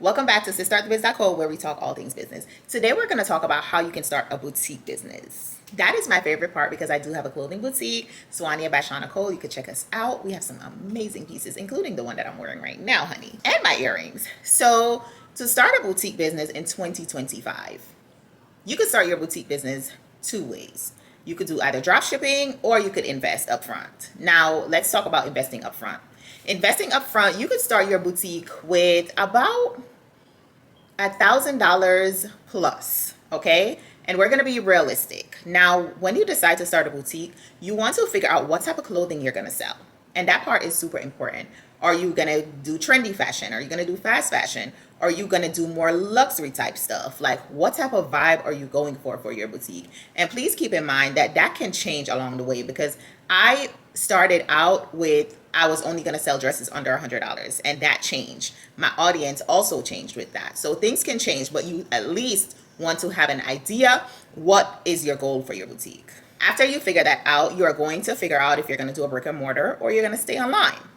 Welcome back to SisStartTheBiz.co, where we talk all things business. Today we're going to talk about how you can start a boutique business. That is my favorite part because I do have a clothing boutique, Swania by Shauna Cole. You can check us out. We have some amazing pieces, including the one that I'm wearing right now, honey, and my earrings. So to start a boutique business in 2025, you could start your boutique business two ways. You could do either drop shipping or you could invest upfront. Now, let's talk about investing upfront. Investing upfront, you could start your boutique with about $1,000 plus, okay? And we're gonna be realistic. Now, when you decide to start a boutique, you want to figure out what type of clothing you're gonna sell. And that part is super important. Are you gonna do trendy fashion? Are you gonna do fast fashion? Are you gonna do more luxury type stuff? Like, what type of vibe are you going for your boutique? And please keep in mind that that can change along the way because I started out with I was only going to sell dresses under $100, and that changed. My audience also changed with that. So things can change, but you at least want to have an idea what is your goal for your boutique. After you figure that out, you are going to figure out if you're going to do a brick and mortar or you're going to stay online.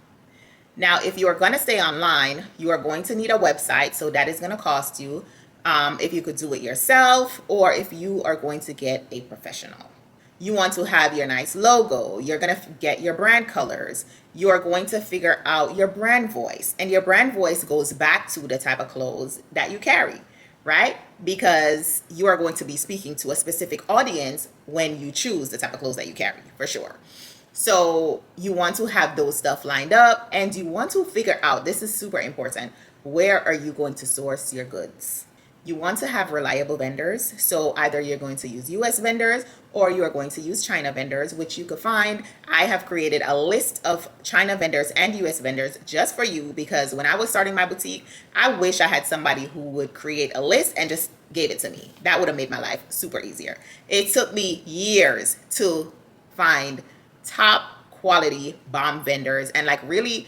Now, if you are going to stay online, you are going to need a website, so that is going to cost you. If you could do it yourself or if you are going to get a professional. You want to have your nice logo. You're going to get your brand colors. You are going to figure out your brand voice. And your brand voice goes back to the type of clothes that you carry, right? Because you are going to be speaking to a specific audience when you choose the type of clothes that you carry, for sure. So you want to have those stuff lined up and you want to figure out, this is super important, where are you going to source your goods? You want to have reliable vendors. So either you're going to use US vendors or you are going to use China vendors, which you could find. I have created a list of China vendors and US vendors just for you because when I was starting my boutique, I wish I had somebody who would create a list and just gave it to me. That would have made my life super easier. It took me years to find top quality bomb vendors and like really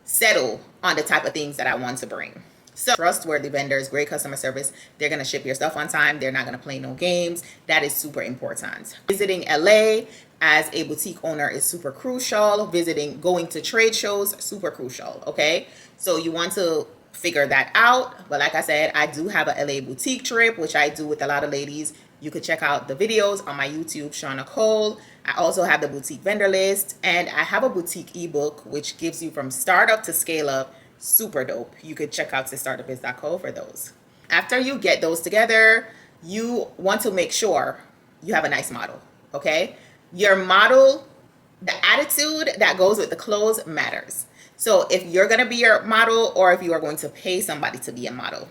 settle on the type of things that I want to bring. So trustworthy vendors, great customer service. They're going to ship your stuff on time. They're not going to play no games. That is super important. Visiting LA as a boutique owner is super crucial. Going to trade shows, super crucial. Okay. So you want to figure that out. But like I said, I do have a LA boutique trip, which I do with a lot of ladies. You could check out the videos on my YouTube, Shauna Cole. I also have the boutique vendor list and I have a boutique ebook, which gives you from startup to scale up. Super dope. You could check out SisStartTheBiz.co for those. After you get those together, you want to make sure you have a nice model, okay? Your model, the attitude that goes with the clothes matters. So if you're going to be your model or if you are going to pay somebody to be a model,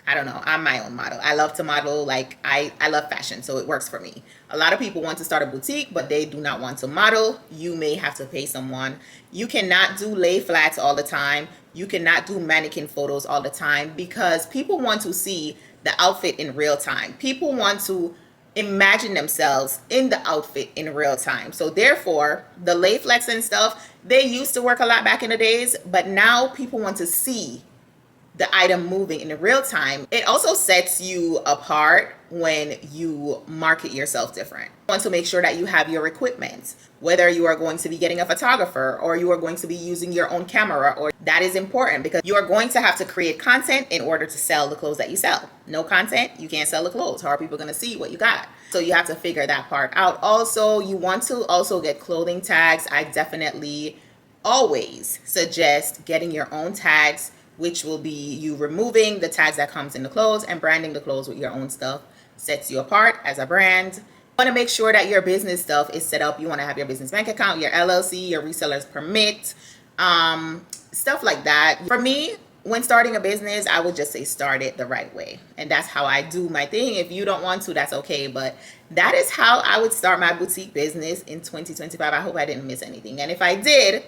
I don't know. I'm my own model. I love to model. Like I love fashion, so it works for me. A lot of people want to start a boutique, but they do not want to model. You may have to pay someone. You cannot do lay flats all the time. You cannot do mannequin photos all the time because people want to see the outfit in real time. People want to imagine themselves in the outfit in real time. So therefore, the lay flats and stuff, they used to work a lot back in the days, but now people want to see the item moving in real time. It also sets you apart when you market yourself different. You want to make sure that you have your equipment, whether you are going to be getting a photographer or you are going to be using your own camera, or that is important because you are going to have to create content in order to sell the clothes that you sell. No content, you can't sell the clothes. How are people going to see what you got? So you have to figure that part out. Also, you want to also get clothing tags. I definitely always suggest getting your own tags, which will be you removing the tags that comes in the clothes and branding the clothes with your own stuff. Sets you apart as a brand. You want to make sure that your business stuff is set up. You want to have your business bank account, your LLC, your reseller's permit, stuff like that. For me, when starting a business, I would just say start it the right way. And that's how I do my thing. If you don't want to, that's okay. But that is how I would start my boutique business in 2025. I hope I didn't miss anything. And if I did,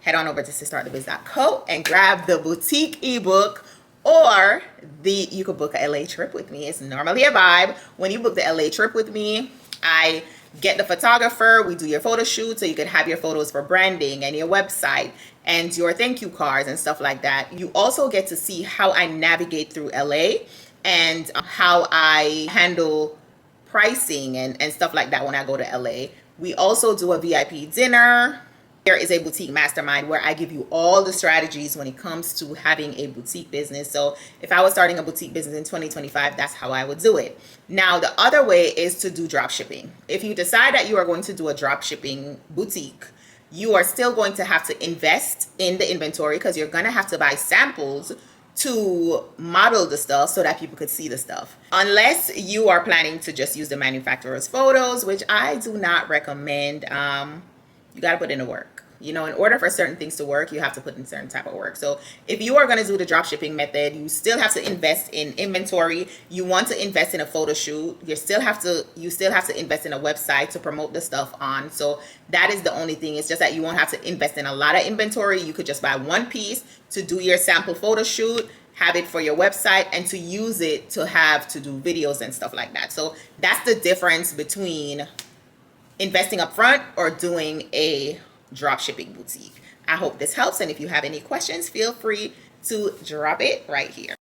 head on over to SisStartTheBiz.co and grab the boutique ebook, or you could book a LA trip with me. It's normally a vibe. When you book the LA trip with me, I get the photographer, we do your photo shoot so you can have your photos for branding and your website and your thank you cards and stuff like that. You also get to see how I navigate through LA and how I handle pricing and stuff like that when I go to LA. We also do a VIP dinner. There is a boutique mastermind where I give you all the strategies when it comes to having a boutique business. So if I was starting a boutique business in 2025, that's how I would do it. Now, the other way is to do drop shipping. If you decide that you are going to do a drop shipping boutique, you are still going to have to invest in the inventory because you're going to have to buy samples to model the stuff so that people could see the stuff. Unless you are planning to just use the manufacturer's photos, which I do not recommend. You got to put in the work. You know, in order for certain things to work, you have to put in certain type of work. So if you are going to do the drop shipping method, you still have to invest in inventory. You want to invest in a photo shoot. You still have to invest in a website to promote the stuff on. So that is the only thing. It's just that you won't have to invest in a lot of inventory. You could just buy one piece to do your sample photo shoot, have it for your website, and to use it to do videos and stuff like that. So that's the difference between investing up front or doing a drop shipping boutique. I hope this helps, and if you have any questions, feel free to drop it right here.